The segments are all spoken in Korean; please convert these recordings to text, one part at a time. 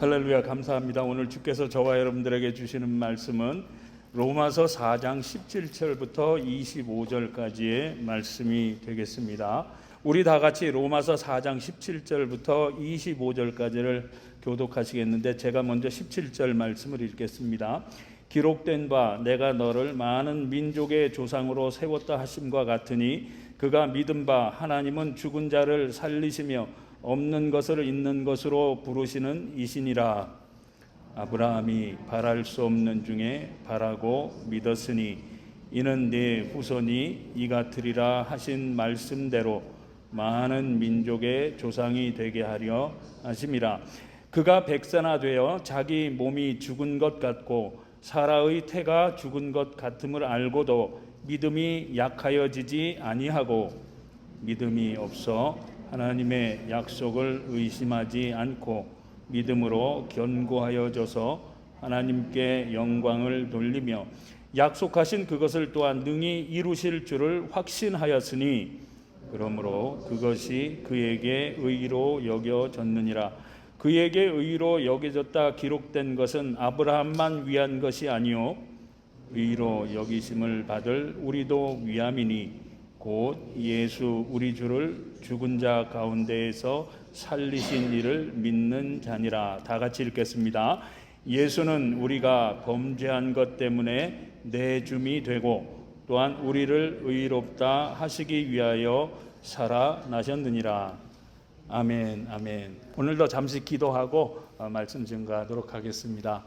할렐루야, 감사합니다. 오늘 주께서 저와 여러분들에게 주시는 말씀은 로마서 4장 17절부터 25절까지의 말씀이 되겠습니다. 우리 다 같이 로마서 4장 17절부터 25절까지를 교독하시겠는데, 제가 먼저 17절 말씀을 읽겠습니다. 기록된 바 내가 너를 많은 민족의 조상으로 세웠다 하심과 같으니 그가 믿은 바 하나님은 죽은 자를 살리시며 없는 것을 있는 것으로 부르시는 이시니라. 아브라함이 바랄 수 없는 중에 바라고 믿었으니 이는 네 후손이 이 같으리라 하신 말씀대로 많은 민족의 조상이 되게 하려 하심이라. 그가 백세나 되어 자기 몸이 죽은 것 같고 사라의 태가 죽은 것 같음을 알고도 믿음이 약하여지지 아니하고 믿음이 없어 하나님의 약속을 의심하지 않고 믿음으로 견고하여져서 하나님께 영광을 돌리며 약속하신 그것을 또한 능히 이루실 줄을 확신하였으니 그러므로 그것이 그에게 의로 여겨졌느니라. 그에게 의로 여겨졌다 기록된 것은 아브라함만 위한 것이 아니요 의로 여기심을 받을 우리도 위함이니 곧 예수 우리 주를 죽은 자 가운데에서 살리신 이를 믿는 자니라. 다 같이 읽겠습니다. 예수는 우리가 범죄한 것 때문에 내줌이 되고 또한 우리를 의롭다 하시기 위하여 살아나셨느니라. 아멘, 아멘. 오늘도 잠시 기도하고 말씀 증거하도록 하겠습니다.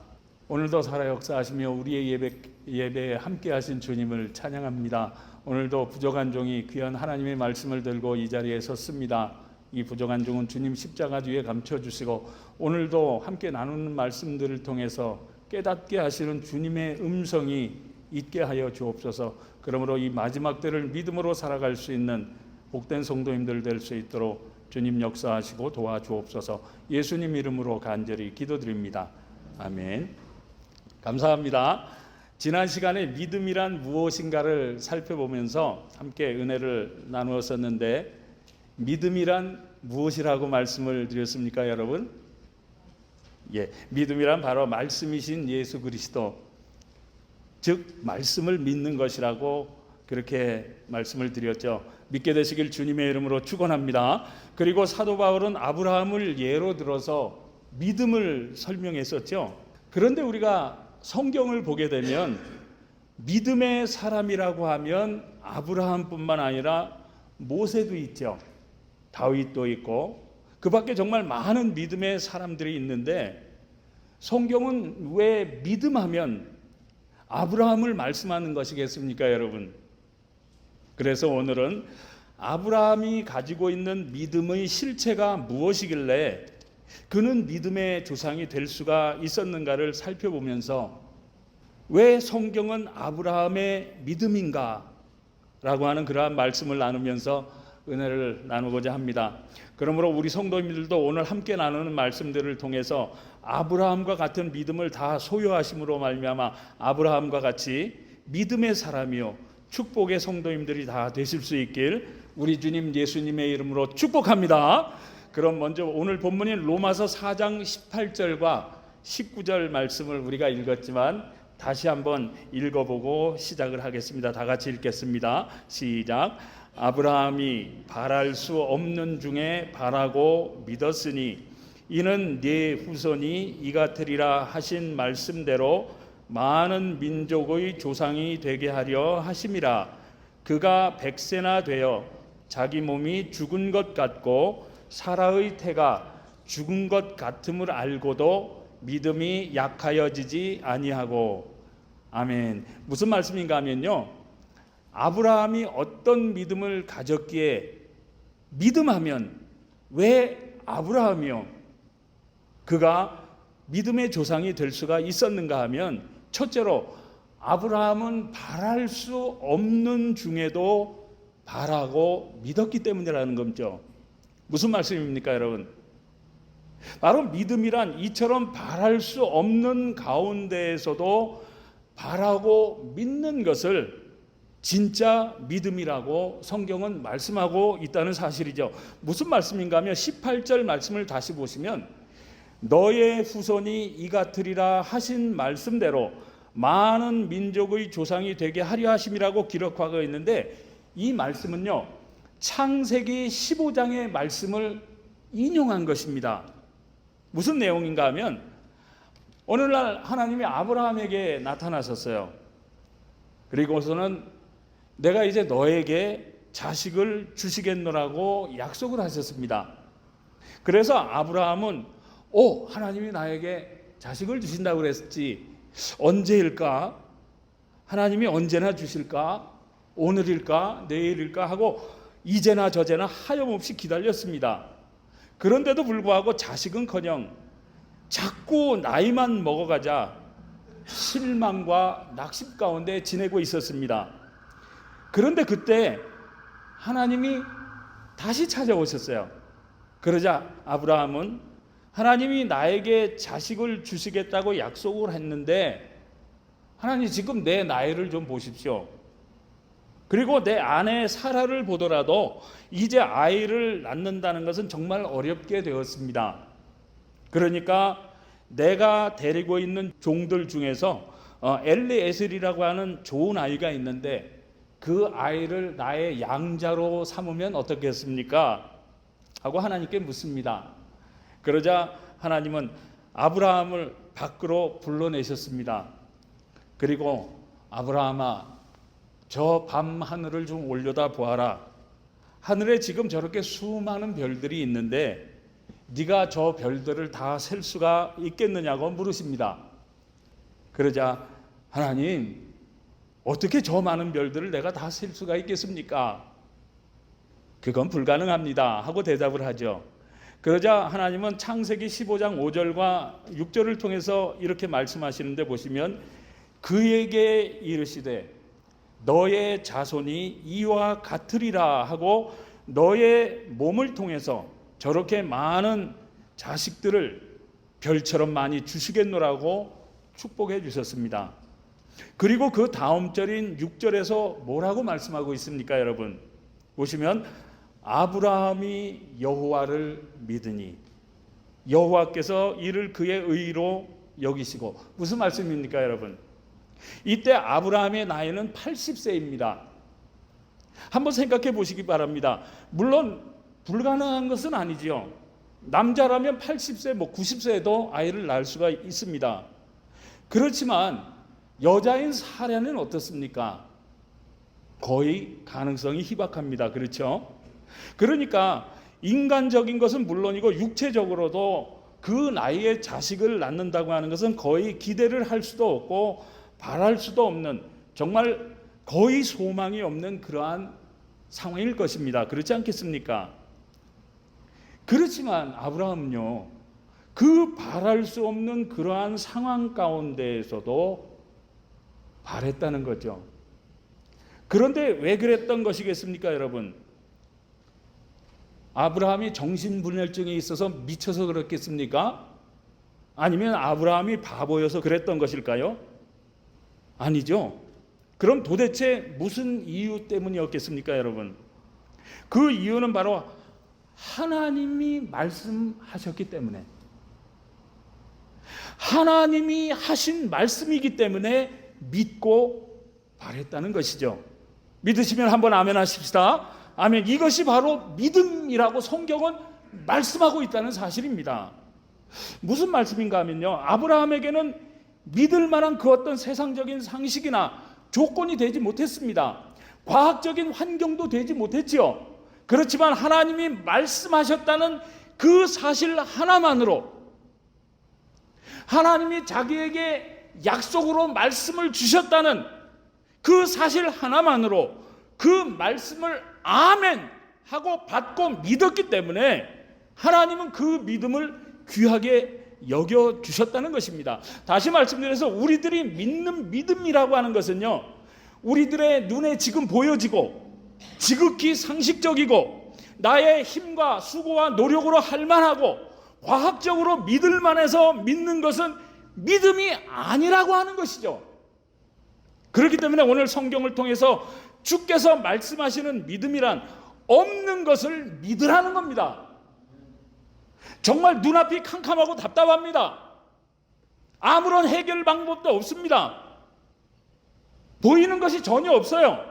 오늘도 살아 역사하시며 우리의 예배에 함께 하신 주님을 찬양합니다. 오늘도 부족한 종이 귀한 하나님의 말씀을 들고 이 자리에 섰습니다. 이 부족한 종은 주님 십자가 뒤에 감춰주시고 오늘도 함께 나누는 말씀들을 통해서 깨닫게 하시는 주님의 음성이 있게 하여 주옵소서. 그러므로 이 마지막 때를 믿음으로 살아갈 수 있는 복된 성도님들 될 수 있도록 주님 역사하시고 도와주옵소서. 예수님 이름으로 간절히 기도드립니다. 아멘. 감사합니다. 지난 시간에 믿음이란 무엇인가를 살펴보면서 함께 은혜를 나누었었는데, 믿음이란 무엇이라고 말씀을 드렸습니까, 여러분? 믿음이란 바로 말씀이신 예수 그리스도, 즉 말씀을 믿는 것이라고 그렇게 말씀을 드렸죠. 믿게 되시길 주님의 이름으로 축원합니다. 그리고 사도 바울은 아브라함을 예로 들어서 믿음을 설명했었죠. 그런데 우리가 성경을 보게 되면 믿음의 사람이라고 하면 아브라함뿐만 아니라 모세도 있죠. 다윗도 있고 그 밖에 정말 많은 믿음의 사람들이 있는데, 성경은 왜 믿음하면 아브라함을 말씀하는 것이겠습니까, 여러분? 그래서 오늘은 아브라함이 가지고 있는 믿음의 실체가 무엇이길래 그는 믿음의 조상이 될 수가 있었는가를 살펴보면서 왜 성경은 아브라함의 믿음인가 라고 하는 그러한 말씀을 나누면서 은혜를 나누고자 합니다. 그러므로 우리 성도님들도 오늘 함께 나누는 말씀들을 통해서 아브라함과 같은 믿음을 다 소유하심으로 말미암아 아브라함과 같이 믿음의 사람이요 축복의 성도님들이 다 되실 수 있길 우리 주님 예수님의 이름으로 축복합니다. 그럼 먼저 오늘 본문인 로마서 4장 18절과 19절 말씀을 우리가 읽었지만 다시 한번 읽어보고 시작을 하겠습니다. 다 같이 읽겠습니다. 시작. 아브라함이 바랄 수 없는 중에 바라고 믿었으니 이는 네 후손이 이 같으리라 하신 말씀대로 많은 민족의 조상이 되게 하려 하심이라. 그가 백세나 되어 자기 몸이 죽은 것 같고 사라의 태가 죽은 것 같음을 알고도 믿음이 약하여지지 아니하고. 아멘. 무슨 말씀인가 하면요, 아브라함이 어떤 믿음을 가졌기에 믿음하면 왜 아브라함이요 그가 믿음의 조상이 될 수가 있었는가 하면, 첫째로 아브라함은 바랄 수 없는 중에도 바라고 믿었기 때문이라는 거죠. 무슨 말씀입니까, 여러분? 바로 믿음이란 이처럼 바랄 수 없는 가운데에서도 바라고 믿는 것을 진짜 믿음이라고 성경은 말씀하고 있다는 사실이죠. 무슨 말씀인가 하면 18절 말씀을 다시 보시면 너의 후손이 이 같으리라 하신 말씀대로 많은 민족의 조상이 되게 하려 하심이라고 기록하고 있는데, 이 말씀은요 창세기 15장의 말씀을 인용한 것입니다. 무슨 내용인가 하면, 어느 날 하나님이 아브라함에게 나타나셨어요. 그리고서는 내가 이제 너에게 자식을 주시겠노라고 약속을 하셨습니다. 그래서 아브라함은 하나님이 나에게 자식을 주신다고 그랬지, 언제일까? 하나님이 언제나 주실까? 오늘일까? 내일일까? 하고 이제나 저제나 하염없이 기다렸습니다. 그런데도 불구하고 자식은커녕 자꾸 나이만 먹어가자 실망과 낙심 가운데 지내고 있었습니다. 그런데 그때 하나님이 다시 찾아오셨어요. 그러자 아브라함은 하나님이 나에게 자식을 주시겠다고 약속을 했는데, 하나님 지금 내 나이를 좀 보십시오. 그리고 내 아내 사라를 보더라도 이제 아이를 낳는다는 것은 정말 어렵게 되었습니다. 그러니까 내가 데리고 있는 종들 중에서 엘리에셀이라고 하는 좋은 아이가 있는데 그 아이를 나의 양자로 삼으면 어떻겠습니까? 하고 하나님께 묻습니다. 그러자 하나님은 아브라함을 밖으로 불러내셨습니다. 그리고 아브라함아, 저 밤 하늘을 좀 올려다 보아라. 하늘에 지금 저렇게 수많은 별들이 있는데 네가 저 별들을 다 셀 수가 있겠느냐고 물으십니다. 그러자 하나님, 어떻게 저 많은 별들을 내가 다 셀 수가 있겠습니까? 그건 불가능합니다 하고 대답을 하죠. 그러자 하나님은 창세기 15장 5절과 6절을 통해서 이렇게 말씀하시는데 보시면, 그에게 이르시되 너의 자손이 이와 같으리라 하고 너의 몸을 통해서 저렇게 많은 자식들을 별처럼 많이 주시겠노라고 축복해 주셨습니다. 그리고 그 다음 절인 6절에서 뭐라고 말씀하고 있습니까, 여러분? 보시면 아브라함이 여호와를 믿으니 여호와께서 이를 그의 의로 여기시고. 무슨 말씀입니까, 여러분? 이때 아브라함의 나이는 80세입니다. 한번 생각해 보시기 바랍니다. 물론 불가능한 것은 아니지요. 남자라면 80세, 90세에도 아이를 낳을 수가 있습니다. 그렇지만 여자인 사라는 어떻습니까? 거의 가능성이 희박합니다. 그렇죠? 그러니까 인간적인 것은 물론이고 육체적으로도 그 나이에 자식을 낳는다고 하는 것은 거의 기대를 할 수도 없고 바랄 수도 없는, 정말 거의 소망이 없는 그러한 상황일 것입니다. 그렇지 않겠습니까? 그렇지만 아브라함은요, 그 바랄 수 없는 그러한 상황 가운데에서도 바랬다는 거죠. 그런데 왜 그랬던 것이겠습니까, 여러분? 아브라함이 정신분열증이 있어서 미쳐서 그렇겠습니까? 아니면 아브라함이 바보여서 그랬던 것일까요? 아니죠. 그럼 도대체 무슨 이유 때문이었겠습니까, 여러분? 그 이유는 바로 하나님이 말씀하셨기 때문에, 하나님이 하신 말씀이기 때문에 믿고 바랬다는 것이죠. 믿으시면 한번 아멘 하십시다. 아멘. 이것이 바로 믿음이라고 성경은 말씀하고 있다는 사실입니다. 무슨 말씀인가 하면요, 아브라함에게는 믿을 만한 그 어떤 세상적인 상식이나 조건이 되지 못했습니다. 과학적인 환경도 되지 못했지요. 그렇지만 하나님이 말씀하셨다는 그 사실 하나만으로, 하나님이 자기에게 약속으로 말씀을 주셨다는 그 사실 하나만으로 그 말씀을 아멘 하고 받고 믿었기 때문에 하나님은 그 믿음을 귀하게 여겨주셨다는 것입니다. 다시 말씀드려서 우리들이 믿는 믿음이라고 하는 것은요, 우리들의 눈에 지금 보여지고 지극히 상식적이고 나의 힘과 수고와 노력으로 할 만하고 과학적으로 믿을 만해서 믿는 것은 믿음이 아니라고 하는 것이죠. 그렇기 때문에 오늘 성경을 통해서 주께서 말씀하시는 믿음이란 없는 것을 믿으라는 겁니다. 정말 눈앞이 캄캄하고 답답합니다. 아무런 해결 방법도 없습니다. 보이는 것이 전혀 없어요.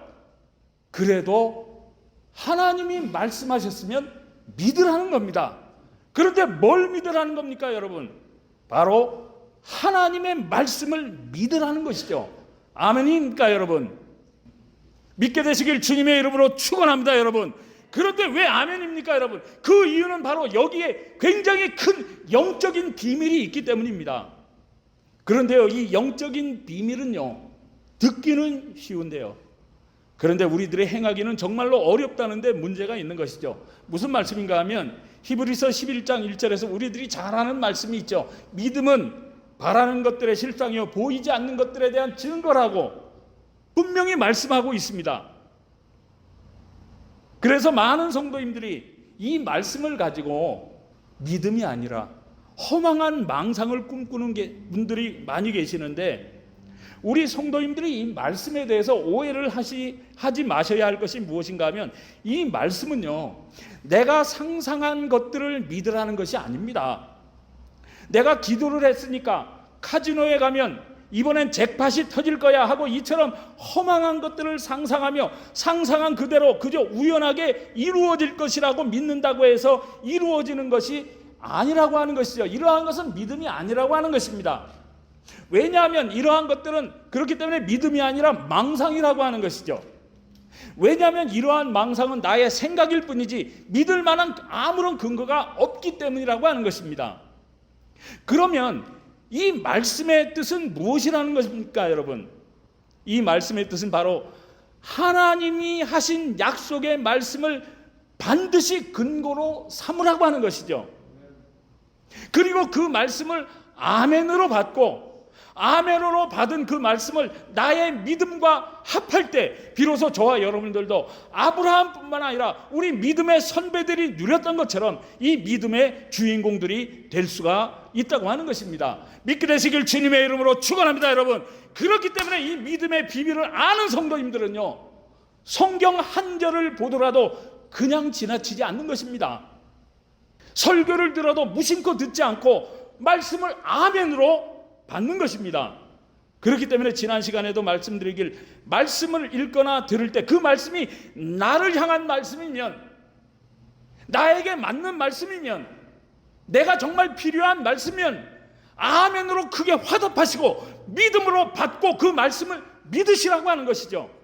그래도 하나님이 말씀하셨으면 믿으라는 겁니다. 그런데 뭘 믿으라는 겁니까, 여러분? 바로 하나님의 말씀을 믿으라는 것이죠. 아멘입니까, 여러분? 믿게 되시길 주님의 이름으로 축원합니다, 여러분. 그런데 왜 아멘입니까, 여러분? 그 이유는 바로 여기에 굉장히 큰 영적인 비밀이 있기 때문입니다. 그런데요, 이 영적인 비밀은요, 듣기는 쉬운데요, 그런데 우리들의 행하기는 정말로 어렵다는데 문제가 있는 것이죠. 무슨 말씀인가 하면 히브리서 11장 1절에서 우리들이 잘 아는 말씀이 있죠. 믿음은 바라는 것들의 실상이요 보이지 않는 것들에 대한 증거라고 분명히 말씀하고 있습니다. 그래서 많은 성도님들이 이 말씀을 가지고 믿음이 아니라 허망한 망상을 꿈꾸는 분들이 많이 계시는데, 우리 성도님들이 이 말씀에 대해서 오해를 하지 마셔야 할 것이 무엇인가 하면, 이 말씀은요, 내가 상상한 것들을 믿으라는 것이 아닙니다. 내가 기도를 했으니까 카지노에 가면 이번엔 잭팟이 터질 거야 하고 이처럼 허망한 것들을 상상하며 상상한 그대로 그저 우연하게 이루어질 것이라고 믿는다고 해서 이루어지는 것이 아니라고 하는 것이죠. 이러한 것은 믿음이 아니라고 하는 것입니다. 왜냐하면 이러한 것들은 그렇기 때문에 믿음이 아니라 망상이라고 하는 것이죠. 왜냐하면 이러한 망상은 나의 생각일 뿐이지 믿을 만한 아무런 근거가 없기 때문이라고 하는 것입니다. 그러면 이 말씀의 뜻은 무엇이라는 것입니까, 여러분? 이 말씀의 뜻은 바로 하나님이 하신 약속의 말씀을 반드시 근거로 삼으라고 하는 것이죠. 그리고 그 말씀을 아멘으로 받고 아멘으로 받은 그 말씀을 나의 믿음과 합할 때 비로소 저와 여러분들도 아브라함뿐만 아니라 우리 믿음의 선배들이 누렸던 것처럼 이 믿음의 주인공들이 될 수가 있다고 하는 것입니다. 믿게 되시길 주님의 이름으로 축원합니다, 여러분. 그렇기 때문에 이 믿음의 비밀을 아는 성도님들은요, 성경 한 절을 보더라도 그냥 지나치지 않는 것입니다. 설교를 들어도 무심코 듣지 않고 말씀을 아멘으로 받는 것입니다. 그렇기 때문에 지난 시간에도 말씀드리길, 말씀을 읽거나 들을 때 그 말씀이 나를 향한 말씀이면, 나에게 맞는 말씀이면, 내가 정말 필요한 말씀이면 아멘으로 크게 화답하시고 믿음으로 받고 그 말씀을 믿으시라고 하는 것이죠.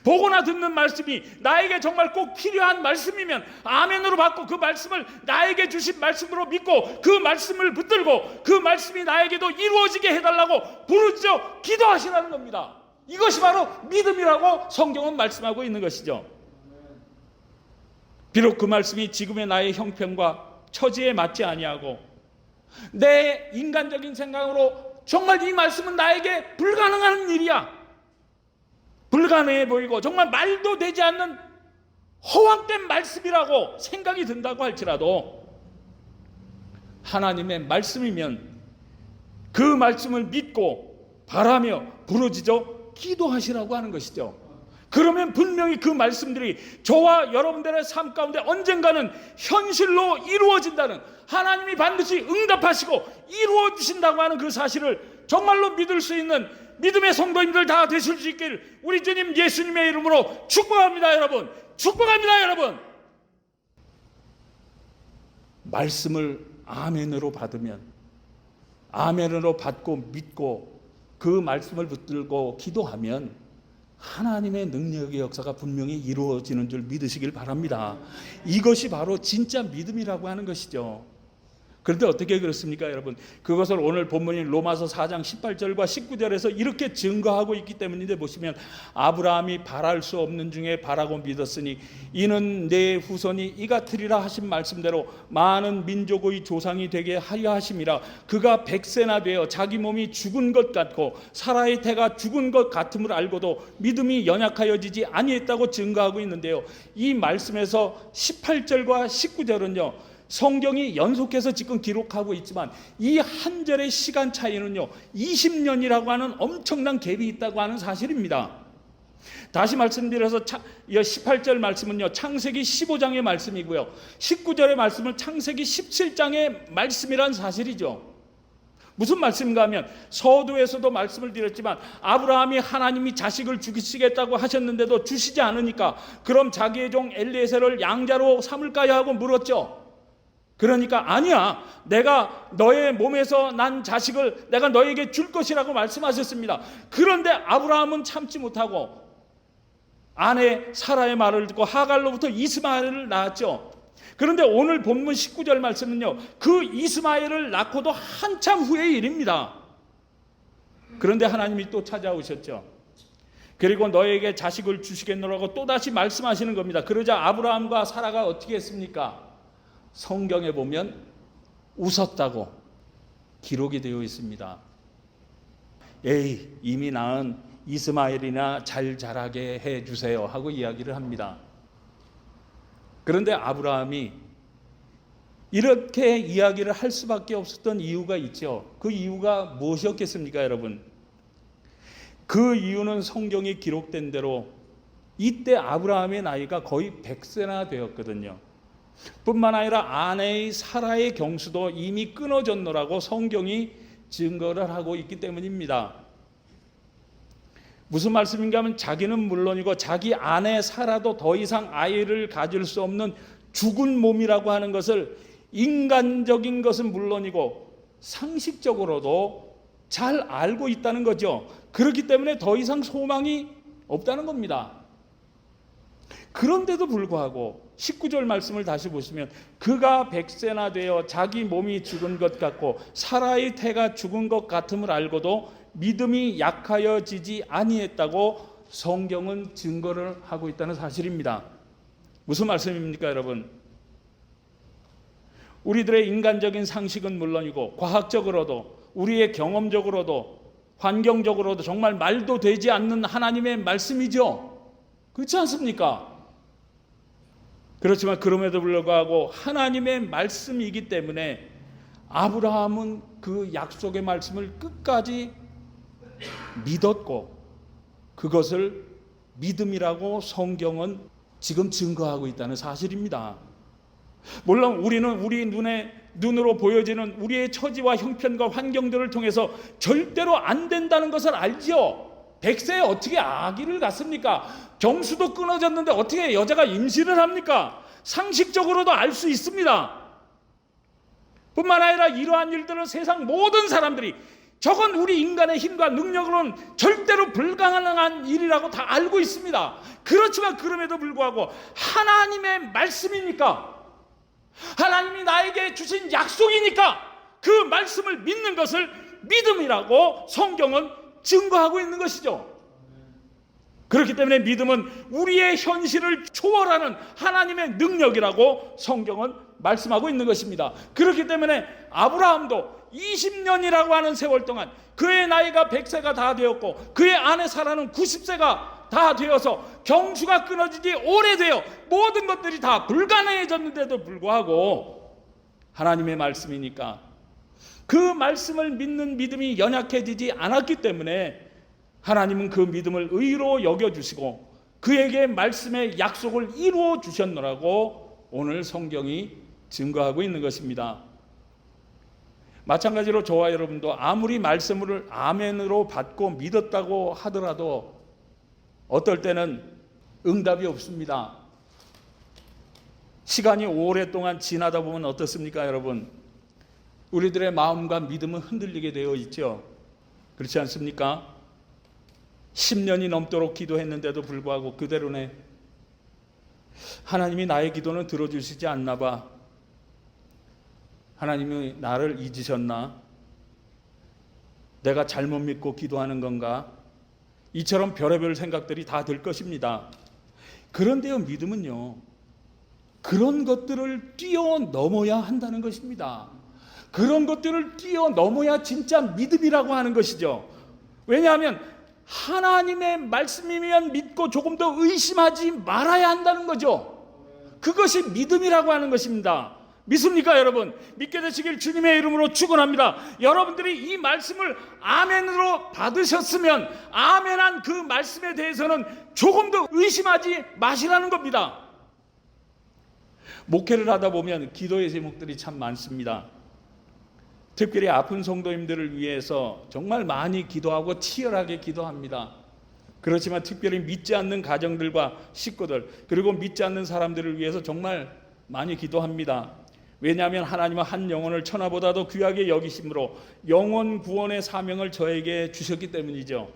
보거나 듣는 말씀이 나에게 정말 꼭 필요한 말씀이면 아멘으로 받고 그 말씀을 나에게 주신 말씀으로 믿고 그 말씀을 붙들고 그 말씀이 나에게도 이루어지게 해달라고 부르짖어 기도하시라는 겁니다. 이것이 바로 믿음이라고 성경은 말씀하고 있는 것이죠. 비록 그 말씀이 지금의 나의 형편과 처지에 맞지 아니하고 내 인간적인 생각으로 정말 이 말씀은 나에게 불가능한 일이야, 불가능해 보이고 정말 말도 되지 않는 허황된 말씀이라고 생각이 든다고 할지라도 하나님의 말씀이면 그 말씀을 믿고 바라며 부르짖어 기도하시라고 하는 것이죠. 그러면 분명히 그 말씀들이 저와 여러분들의 삶 가운데 언젠가는 현실로 이루어진다는, 하나님이 반드시 응답하시고 이루어 주신다고 하는 그 사실을 정말로 믿을 수 있는 믿음의 성도님들 다 되실 수 있길 우리 주님 예수님의 이름으로 축복합니다, 여러분. 축복합니다, 여러분. 말씀을 아멘으로 받으면, 아멘으로 받고 믿고 그 말씀을 붙들고 기도하면 하나님의 능력의 역사가 분명히 이루어지는 줄 믿으시길 바랍니다. 이것이 바로 진짜 믿음이라고 하는 것이죠. 그런데 어떻게 그렇습니까, 여러분? 그것을 오늘 본문인 로마서 4장 18절과 19절에서 이렇게 증거하고 있기 때문인데, 보시면 아브라함이 바랄 수 없는 중에 바라고 믿었으니 이는 내 후손이 이같으리라 하신 말씀대로 많은 민족의 조상이 되게 하려 하심이라. 그가 100세나 되어 자기 몸이 죽은 것 같고 사라의 태가 죽은 것 같음을 알고도 믿음이 연약하여지지 아니했다고 증거하고 있는데요, 이 말씀에서 18절과 19절은요 성경이 연속해서 지금 기록하고 있지만 이 한 절의 시간 차이는요 20년이라고 하는 엄청난 갭이 있다고 하는 사실입니다. 다시 말씀드려서 18절 말씀은요, 창세기 15장의 말씀이고요, 19절의 말씀은 창세기 17장의 말씀이란 사실이죠. 무슨 말씀인가 하면, 서두에서도 말씀을 드렸지만 아브라함이 하나님이 자식을 주시겠다고 하셨는데도 주시지 않으니까 그럼 자기의 종 엘리에셀을 양자로 삼을까요 하고 물었죠. 그러니까 아니야, 내가 너의 몸에서 난 자식을 내가 너에게 줄 것이라고 말씀하셨습니다. 그런데 아브라함은 참지 못하고 아내 사라의 말을 듣고 하갈로부터 이스마엘을 낳았죠. 그런데 오늘 본문 19절 말씀은요, 그 이스마엘을 낳고도 한참 후의 일입니다. 그런데 하나님이 또 찾아오셨죠. 그리고 너에게 자식을 주시겠노라고 또다시 말씀하시는 겁니다. 그러자 아브라함과 사라가 어떻게 했습니까? 성경에 보면 웃었다고 기록이 되어 있습니다. 에이, 이미 낳은 이스마엘이나 잘 자라게 해주세요 하고 이야기를 합니다. 그런데 아브라함이 이렇게 이야기를 할 수밖에 없었던 이유가 있죠. 그 이유가 무엇이었겠습니까, 여러분? 그 이유는 성경이 기록된 대로 이때 아브라함의 나이가 거의 100세나 되었거든요. 뿐만 아니라 아내의 사라의 경수도 이미 끊어졌노라고 성경이 증거를 하고 있기 때문입니다. 무슨 말씀인가 하면, 자기는 물론이고 자기 아내 사라도 더 이상 아이를 가질 수 없는 죽은 몸이라고 하는 것을, 인간적인 것은 물론이고 상식적으로도 잘 알고 있다는 거죠. 그렇기 때문에 더 이상 소망이 없다는 겁니다. 그런데도 불구하고 19절 말씀을 다시 보시면, 그가 100세나 되어 자기 몸이 죽은 것 같고 사라의 태가 죽은 것 같음을 알고도 믿음이 약하여지지 아니했다고 성경은 증거를 하고 있다는 사실입니다. 무슨 말씀입니까, 여러분? 우리들의 인간적인 상식은 물론이고 과학적으로도, 우리의 경험적으로도, 환경적으로도 정말 말도 되지 않는 하나님의 말씀이죠. 그렇지 않습니까? 그렇지만 그럼에도 불구하고 하나님의 말씀이기 때문에 아브라함은 그 약속의 말씀을 끝까지 믿었고, 그것을 믿음이라고 성경은 지금 증거하고 있다는 사실입니다. 물론 우리는 우리 눈으로 보여지는 우리의 처지와 형편과 환경들을 통해서 절대로 안 된다는 것을 알지요. 100세에 어떻게 아기를 갖습니까? 경수도 끊어졌는데 어떻게 여자가 임신을 합니까? 상식적으로도 알 수 있습니다. 뿐만 아니라 이러한 일들은 세상 모든 사람들이, 저건 우리 인간의 힘과 능력으로는 절대로 불가능한 일이라고 다 알고 있습니다. 그렇지만 그럼에도 불구하고 하나님의 말씀이니까, 하나님이 나에게 주신 약속이니까 그 말씀을 믿는 것을 믿음이라고 성경은 증거하고 있는 것이죠. 그렇기 때문에 믿음은 우리의 현실을 초월하는 하나님의 능력이라고 성경은 말씀하고 있는 것입니다. 그렇기 때문에 아브라함도 20년이라고 하는 세월 동안 그의 나이가 100세가 다 되었고 그의 아내 사라는 90세가 다 되어서 경수가 끊어지지 오래되어 모든 것들이 다 불가능해졌는데도 불구하고 하나님의 말씀이니까 그 말씀을 믿는 믿음이 연약해지지 않았기 때문에 하나님은 그 믿음을 의로 여겨주시고 그에게 말씀의 약속을 이루어 주셨노라고 오늘 성경이 증거하고 있는 것입니다. 마찬가지로 저와 여러분도 아무리 말씀을 아멘으로 받고 믿었다고 하더라도 어떨 때는 응답이 없습니다. 시간이 오랫동안 지나다 보면 어떻습니까, 여러분? 우리들의 마음과 믿음은 흔들리게 되어 있죠. 그렇지 않습니까? 10년이 넘도록 기도했는데도 불구하고 그대로네. 하나님이 나의 기도는 들어주시지 않나 봐. 하나님이 나를 잊으셨나? 내가 잘못 믿고 기도하는 건가? 이처럼 별의별 생각들이 다 들 것입니다. 그런데요, 믿음은요, 그런 것들을 뛰어넘어야 한다는 것입니다. 그런 것들을 뛰어넘어야 진짜 믿음이라고 하는 것이죠. 왜냐하면 하나님의 말씀이면 믿고 조금 더 의심하지 말아야 한다는 거죠. 그것이 믿음이라고 하는 것입니다. 믿습니까 여러분? 믿게 되시길 주님의 이름으로 축원합니다. 여러분들이 이 말씀을 아멘으로 받으셨으면 아멘한 그 말씀에 대해서는 조금도 의심하지 마시라는 겁니다. 목회를 하다 보면 기도의 제목들이 참 많습니다. 특별히 아픈 성도님들을 위해서 정말 많이 기도하고 치열하게 기도합니다. 그렇지만 특별히 믿지 않는 가정들과 식구들, 그리고 믿지 않는 사람들을 위해서 정말 많이 기도합니다. 왜냐하면 하나님은 한 영혼을 천하보다도 귀하게 여기심으로 영혼 구원의 사명을 저에게 주셨기 때문이죠.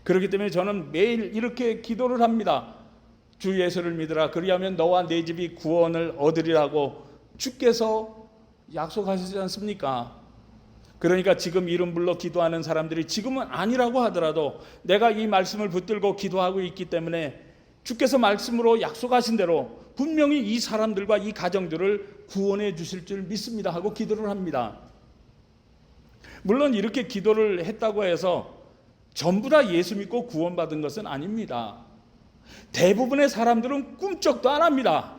그렇기 때문에 저는 매일 이렇게 기도를 합니다. 주 예수를 믿으라. 그리하면 너와 내 집이 구원을 얻으리라고 주께서 약속하시지 않습니까? 그러니까 지금 이름 불러 기도하는 사람들이 지금은 아니라고 하더라도 내가 이 말씀을 붙들고 기도하고 있기 때문에 주께서 말씀으로 약속하신 대로 분명히 이 사람들과 이 가정들을 구원해 주실 줄 믿습니다 하고 기도를 합니다. 물론 이렇게 기도를 했다고 해서 전부 다 예수 믿고 구원받은 것은 아닙니다. 대부분의 사람들은 꿈쩍도 안 합니다.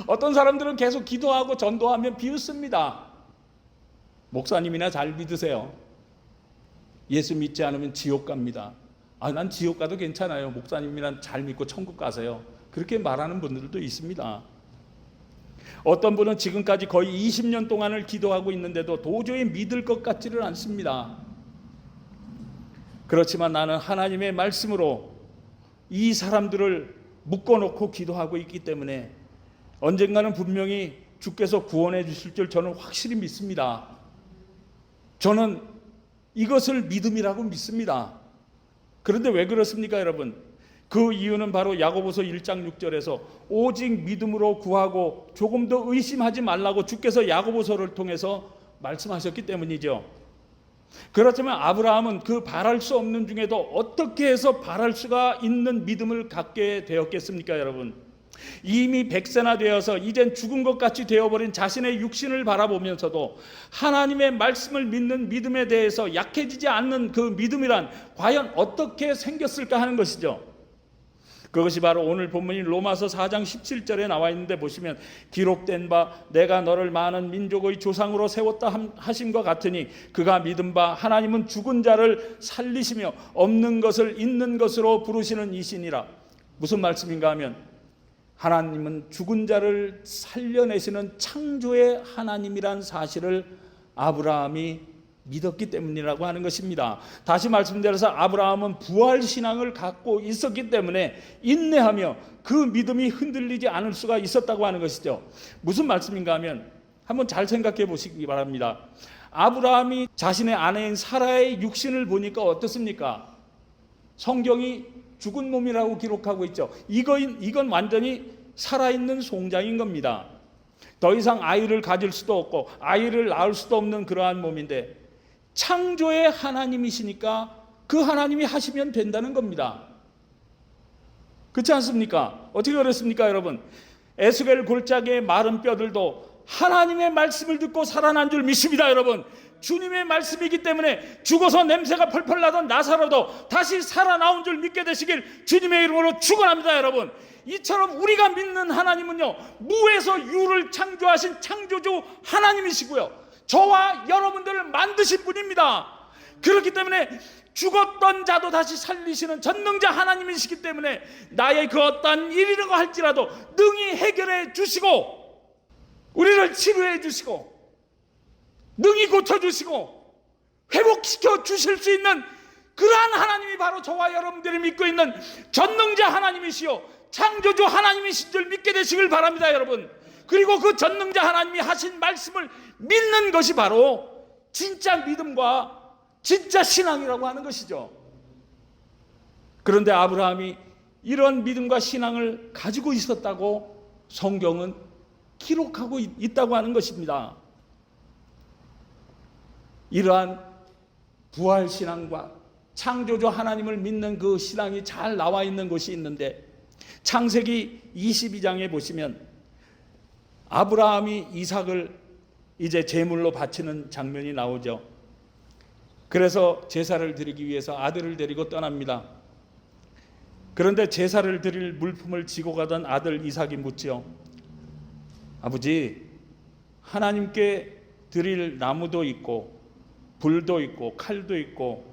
어떤 사람들은 계속 기도하고 전도하면 비웃습니다. 목사님이나 잘 믿으세요. 예수 믿지 않으면 지옥 갑니다. 난 지옥 가도 괜찮아요. 목사님이나 잘 믿고 천국 가세요. 그렇게 말하는 분들도 있습니다. 어떤 분은 지금까지 거의 20년 동안을 기도하고 있는데도 도저히 믿을 것 같지를 않습니다. 그렇지만 나는 하나님의 말씀으로 이 사람들을 묶어놓고 기도하고 있기 때문에 언젠가는 분명히 주께서 구원해 주실 줄 저는 확실히 믿습니다. 저는 이것을 믿음이라고 믿습니다. 그런데 왜 그렇습니까 여러분? 그 이유는 바로 야고보서 1장 6절에서 오직 믿음으로 구하고 조금 더 의심하지 말라고 주께서 야고보서를 통해서 말씀하셨기 때문이죠. 그렇지만 아브라함은 그 바랄 수 없는 중에도 어떻게 해서 바랄 수가 있는 믿음을 갖게 되었겠습니까 여러분? 이미 100세나 되어서 이젠 죽은 것 같이 되어버린 자신의 육신을 바라보면서도 하나님의 말씀을 믿는 믿음에 대해서 약해지지 않는 그 믿음이란 과연 어떻게 생겼을까 하는 것이죠. 그것이 바로 오늘 본문인 로마서 4장 17절에 나와 있는데 보시면 기록된 바 내가 너를 많은 민족의 조상으로 세웠다 하심과 같으니 그가 믿은 바 하나님은 죽은 자를 살리시며 없는 것을 있는 것으로 부르시는 이시니라. 무슨 말씀인가 하면 하나님은 죽은 자를 살려내시는 창조의 하나님이란 사실을 아브라함이 믿었기 때문이라고 하는 것입니다. 다시 말씀드려서 아브라함은 부활신앙을 갖고 있었기 때문에 인내하며 그 믿음이 흔들리지 않을 수가 있었다고 하는 것이죠. 무슨 말씀인가 하면 한번 잘 생각해 보시기 바랍니다. 아브라함이 자신의 아내인 사라의 육신을 보니까 어떻습니까? 성경이 죽은 몸이라고 기록하고 있죠. 이건 완전히 살아있는 송장인 겁니다. 더 이상 아이를 가질 수도 없고 아이를 낳을 수도 없는 그러한 몸인데 창조의 하나님이시니까 그 하나님이 하시면 된다는 겁니다. 그렇지 않습니까? 어떻게 그렇습니까 여러분? 에스겔 골짜기의 마른 뼈들도 하나님의 말씀을 듣고 살아난 줄 믿습니다 여러분. 주님의 말씀이기 때문에 죽어서 냄새가 펄펄 나던 나사로도 다시 살아나온 줄 믿게 되시길 주님의 이름으로 축원합니다 여러분. 이처럼 우리가 믿는 하나님은요 무에서 유를 창조하신 창조주 하나님이시고요 저와 여러분들을 만드신 분입니다. 그렇기 때문에 죽었던 자도 다시 살리시는 전능자 하나님이시기 때문에 나의 그 어떠한 일이라고 할지라도 능히 해결해 주시고 우리를 치료해 주시고 능히 고쳐주시고 회복시켜 주실 수 있는 그러한 하나님이 바로 저와 여러분들이 믿고 있는 전능자 하나님이시요 창조주 하나님이신 줄 믿게 되시길 바랍니다 여러분. 그리고 그 전능자 하나님이 하신 말씀을 믿는 것이 바로 진짜 믿음과 진짜 신앙이라고 하는 것이죠. 그런데 아브라함이 이런 믿음과 신앙을 가지고 있었다고 성경은 기록하고 있다고 하는 것입니다. 이러한 부활신앙과 창조주 하나님을 믿는 그 신앙이 잘 나와 있는 곳이 있는데 창세기 22장에 보시면 아브라함이 이삭을 이제 제물로 바치는 장면이 나오죠. 그래서 제사를 드리기 위해서 아들을 데리고 떠납니다. 그런데 제사를 드릴 물품을 지고 가던 아들 이삭이 묻죠. 아버지, 하나님께 드릴 나무도 있고 불도 있고 칼도 있고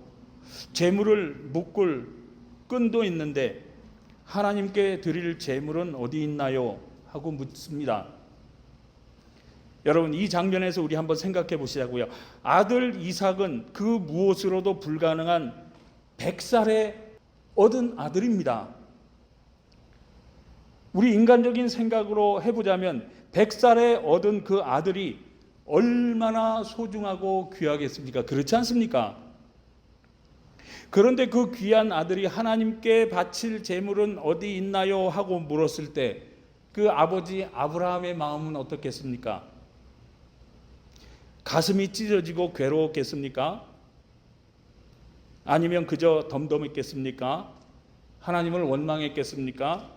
재물을 묶을 끈도 있는데 하나님께 드릴 재물은 어디 있나요? 하고 묻습니다. 여러분, 이 장면에서 우리 한번 생각해 보시자고요. 아들 이삭은 그 무엇으로도 불가능한 100살에 얻은 아들입니다. 우리 인간적인 생각으로 해보자면 100살에 얻은 그 아들이 얼마나 소중하고 귀하겠습니까? 그렇지 않습니까? 그런데 그 귀한 아들이 하나님께 바칠 재물은 어디 있나요? 하고 물었을 때 그 아버지 아브라함의 마음은 어떻겠습니까? 가슴이 찢어지고 괴로웠겠습니까? 아니면 그저 덤덤했겠습니까? 하나님을 원망했겠습니까?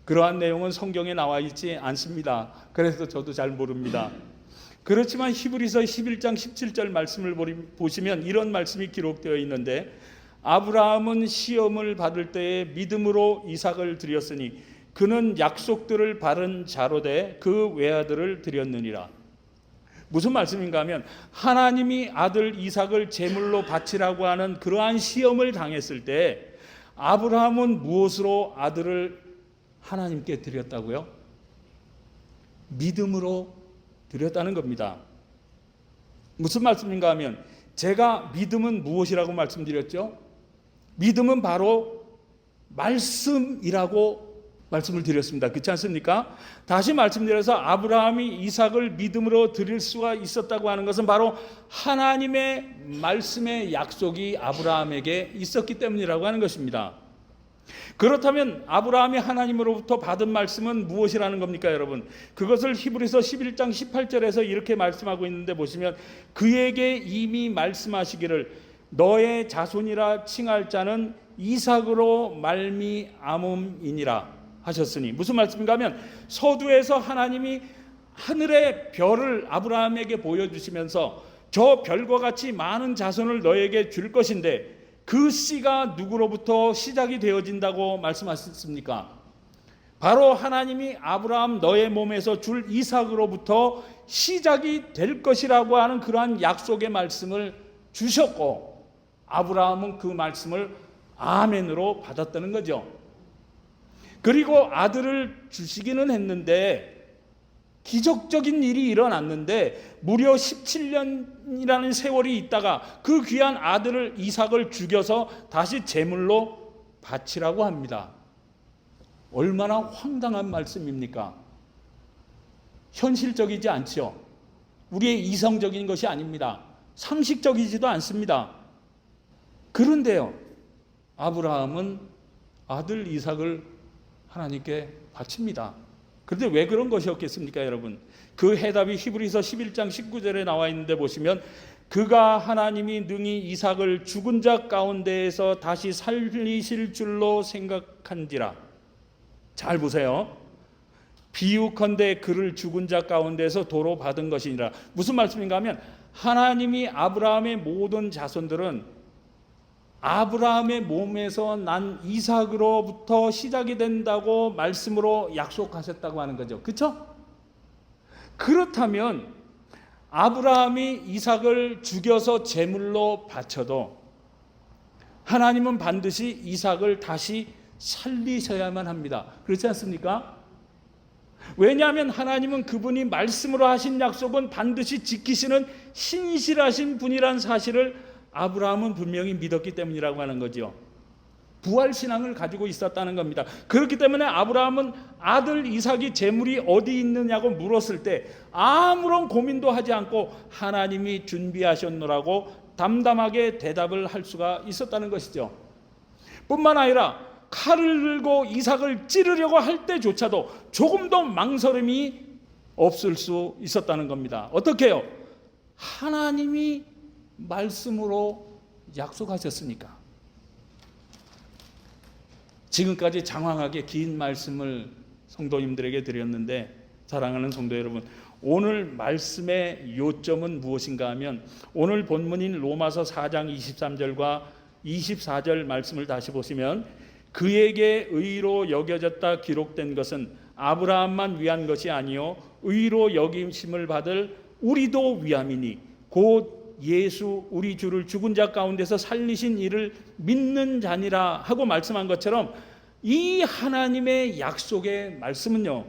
그러한 내용은 성경에 나와 있지 않습니다. 그래서 저도 잘 모릅니다. 그렇지만 히브리서 11장 17절 말씀을 보시면 이런 말씀이 기록되어 있는데, 아브라함은 시험을 받을 때에 믿음으로 이삭을 드렸으니 그는 약속들을 받은 자로 돼 그 외아들을 드렸느니라. 무슨 말씀인가 하면 하나님이 아들 이삭을 제물로 바치라고 하는 그러한 시험을 당했을 때 아브라함은 무엇으로 아들을 하나님께 드렸다고요? 믿음으로 드렸다는 겁니다. 무슨 말씀인가 하면 제가 믿음은 무엇이라고 말씀드렸죠? 믿음은 바로 말씀이라고 말씀을 드렸습니다. 그렇지 않습니까? 다시 말씀드려서 아브라함이 이삭을 믿음으로 드릴 수가 있었다고 하는 것은 바로 하나님의 말씀의 약속이 아브라함에게 있었기 때문이라고 하는 것입니다. 그렇다면 아브라함이 하나님으로부터 받은 말씀은 무엇이라는 겁니까, 여러분? 그것을 히브리서 11장 18절에서 이렇게 말씀하고 있는데 보시면 그에게 이미 말씀하시기를 너의 자손이라 칭할 자는 이삭으로 말미암음이니라 하셨으니, 무슨 말씀인가 하면 서두에서 하나님이 하늘의 별을 아브라함에게 보여주시면서 저 별과 같이 많은 자손을 너에게 줄 것인데 그 씨가 누구로부터 시작이 되어진다고 말씀하셨습니까? 바로 하나님이 아브라함 너의 몸에서 줄 이삭으로부터 시작이 될 것이라고 하는 그러한 약속의 말씀을 주셨고, 아브라함은 그 말씀을 아멘으로 받았다는 거죠. 그리고 아들을 주시기는 했는데 기적적인 일이 일어났는데 무려 17년이라는 세월이 있다가 그 귀한 아들을 이삭을 죽여서 다시 제물로 바치라고 합니다. 얼마나 황당한 말씀입니까? 현실적이지 않죠. 우리의 이성적인 것이 아닙니다. 상식적이지도 않습니다. 그런데요, 아브라함은 아들 이삭을 하나님께 바칩니다. 그런데 왜 그런 것이었겠습니까, 여러분? 그 해답이 히브리서 11장 19절에 나와 있는데 보시면 그가 하나님이 능히 이삭을 죽은 자 가운데에서 다시 살리실 줄로 생각한지라. 잘 보세요. 비유컨대 그를 죽은 자 가운데서 도로 받은 것이니라. 무슨 말씀인가 하면 하나님이 아브라함의 모든 자손들은 아브라함의 몸에서 난 이삭으로부터 시작이 된다고 말씀으로 약속하셨다고 하는 거죠. 그렇죠? 그렇다면 아브라함이 이삭을 죽여서 제물로 바쳐도 하나님은 반드시 이삭을 다시 살리셔야만 합니다. 그렇지 않습니까? 왜냐하면 하나님은 그분이 말씀으로 하신 약속은 반드시 지키시는 신실하신 분이란 사실을 아브라함은 분명히 믿었기 때문이라고 하는 거죠. 부활신앙을 가지고 있었다는 겁니다. 그렇기 때문에 아브라함은 아들 이삭이 재물이 어디 있느냐고 물었을 때 아무런 고민도 하지 않고 하나님이 준비하셨노라고 담담하게 대답을 할 수가 있었다는 것이죠. 뿐만 아니라 칼을 들고 이삭을 찌르려고 할 때조차도 조금도 망설임이 없을 수 있었다는 겁니다. 어떻게 해요? 하나님이 말씀으로 약속하셨으니까. 지금까지 장황하게 긴 말씀을 성도님들에게 드렸는데, 사랑하는 성도 여러분, 오늘 말씀의 요점은 무엇인가 하면 오늘 본문인 로마서 4장 23절과 24절 말씀을 다시 보시면 그에게 의로 여겨졌다 기록된 것은 아브라함만 위한 것이 아니요 의로 여김심을 받을 우리도 위함이니 곧 예수 우리 주를 죽은 자 가운데서 살리신 이를 믿는 자니라 하고 말씀한 것처럼 이 하나님의 약속의 말씀은요,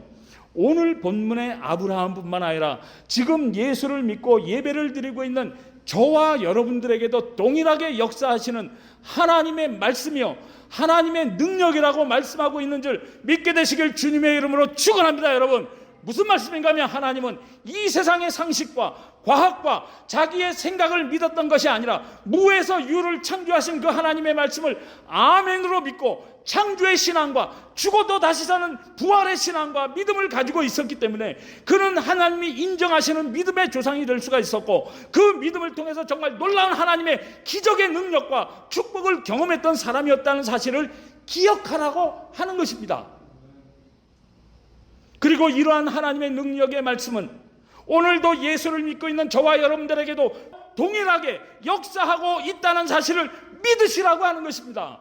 오늘 본문의 아브라함뿐만 아니라 지금 예수를 믿고 예배를 드리고 있는 저와 여러분들에게도 동일하게 역사하시는 하나님의 말씀이요 하나님의 능력이라고 말씀하고 있는 줄 믿게 되시길 주님의 이름으로 축원합니다. 여러분, 무슨 말씀인가 하면 하나님은 이 세상의 상식과 과학과 자기의 생각을 믿었던 것이 아니라 무에서 유를 창조하신 그 하나님의 말씀을 아멘으로 믿고 창조의 신앙과 죽어도 다시 사는 부활의 신앙과 믿음을 가지고 있었기 때문에 그는 하나님이 인정하시는 믿음의 조상이 될 수가 있었고, 그 믿음을 통해서 정말 놀라운 하나님의 기적의 능력과 축복을 경험했던 사람이었다는 사실을 기억하라고 하는 것입니다. 그리고 이러한 하나님의 능력의 말씀은 오늘도 예수를 믿고 있는 저와 여러분들에게도 동일하게 역사하고 있다는 사실을 믿으시라고 하는 것입니다.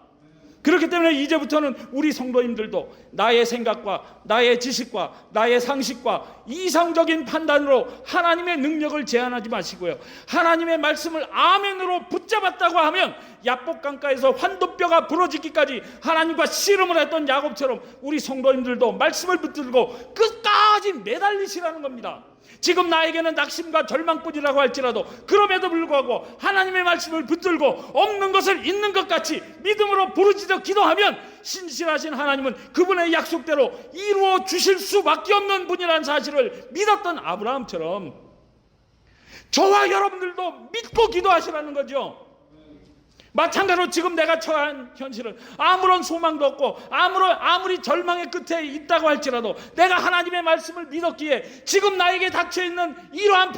그렇기 때문에 이제부터는 우리 성도님들도 나의 생각과 나의 지식과 나의 상식과 이상적인 판단으로 하나님의 능력을 제한하지 마시고요, 하나님의 말씀을 아멘으로 붙잡았다고 하면 야복강가에서 환도뼈가 부러지기까지 하나님과 씨름을 했던 야곱처럼 우리 성도님들도 말씀을 붙들고 끝까지 매달리시라는 겁니다. 지금 나에게는 낙심과 절망뿐이라고 할지라도 그럼에도 불구하고 하나님의 말씀을 붙들고 없는 것을 있는 것 같이 믿음으로 부르짖어 기도하면 신실하신 하나님은 그분의 약속대로 이루어 주실 수밖에 없는 분이라는 사실을 믿었던 아브라함처럼 저와 여러분들도 믿고 기도하시라는 거죠. 마찬가지로 지금 내가 처한 현실은 아무런 소망도 없고 아무리 절망의 끝에 있다고 할지라도 내가 하나님의 말씀을 믿었기에 지금 나에게 닥쳐있는 이러한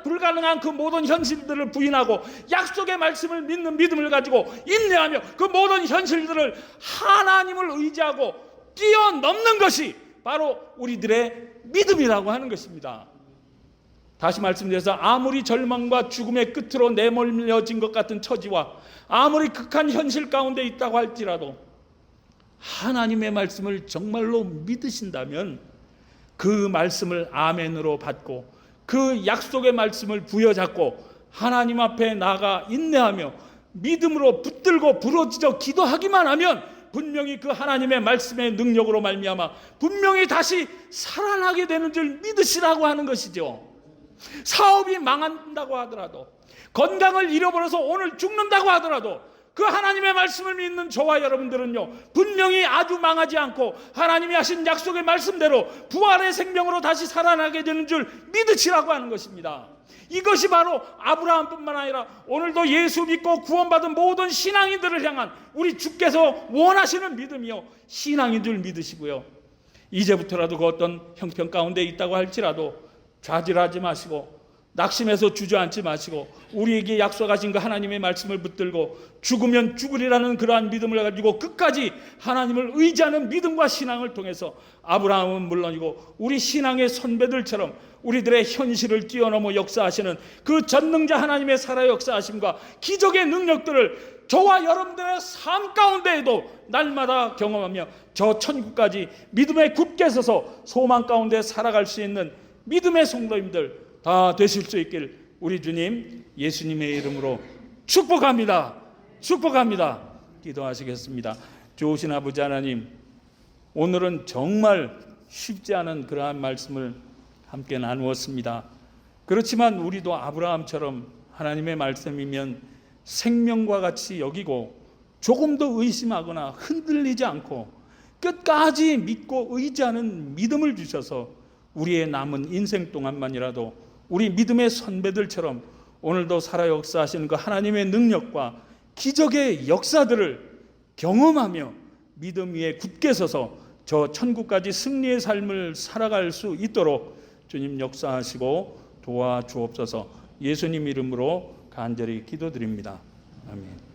불가능한 그 모든 현실들을 부인하고 약속의 말씀을 믿는 믿음을 가지고 인내하며 그 모든 현실들을 하나님을 의지하고 뛰어넘는 것이 바로 우리들의 믿음이라고 하는 것입니다. 다시 말씀드려서 아무리 절망과 죽음의 끝으로 내몰려진 것 같은 처지와 아무리 극한 현실 가운데 있다고 할지라도 하나님의 말씀을 정말로 믿으신다면 그 말씀을 아멘으로 받고 그 약속의 말씀을 부여잡고 하나님 앞에 나아가 인내하며 믿음으로 붙들고 부르짖어 기도하기만 하면 분명히 그 하나님의 말씀의 능력으로 말미암아 분명히 다시 살아나게 되는 줄 믿으시라고 하는 것이죠. 사업이 망한다고 하더라도, 건강을 잃어버려서 오늘 죽는다고 하더라도 그 하나님의 말씀을 믿는 저와 여러분들은요 분명히 아주 망하지 않고 하나님이 하신 약속의 말씀대로 부활의 생명으로 다시 살아나게 되는 줄 믿으시라고 하는 것입니다. 이것이 바로 아브라함뿐만 아니라 오늘도 예수 믿고 구원받은 모든 신앙인들을 향한 우리 주께서 원하시는 믿음이요 신앙인 줄 믿으시고요, 이제부터라도 그 어떤 형편 가운데 있다고 할지라도 좌절하지 마시고 낙심해서 주저앉지 마시고 우리에게 약속하신 그 하나님의 말씀을 붙들고 죽으면 죽으리라는 그러한 믿음을 가지고 끝까지 하나님을 의지하는 믿음과 신앙을 통해서 아브라함은 물론이고 우리 신앙의 선배들처럼 우리들의 현실을 뛰어넘어 역사하시는 그 전능자 하나님의 살아 역사하심과 기적의 능력들을 저와 여러분들의 삶 가운데에도 날마다 경험하며 저 천국까지 믿음에 굳게 서서 소망 가운데 살아갈 수 있는 믿음의 성도님들 다 되실 수 있길 우리 주님 예수님의 이름으로 축복합니다. 축복합니다. 기도하시겠습니다. 좋으신 아버지 하나님, 오늘은 정말 쉽지 않은 그러한 말씀을 함께 나누었습니다. 그렇지만 우리도 아브라함처럼 하나님의 말씀이면 생명과 같이 여기고 조금도 의심하거나 흔들리지 않고 끝까지 믿고 의지하는 믿음을 주셔서 우리의 남은 인생 동안만이라도 우리 믿음의 선배들처럼 오늘도 살아 역사하시는 그 하나님의 능력과 기적의 역사들을 경험하며 믿음 위에 굳게 서서 저 천국까지 승리의 삶을 살아갈 수 있도록 주님 역사하시고 도와주옵소서. 예수님 이름으로 간절히 기도드립니다. 아멘.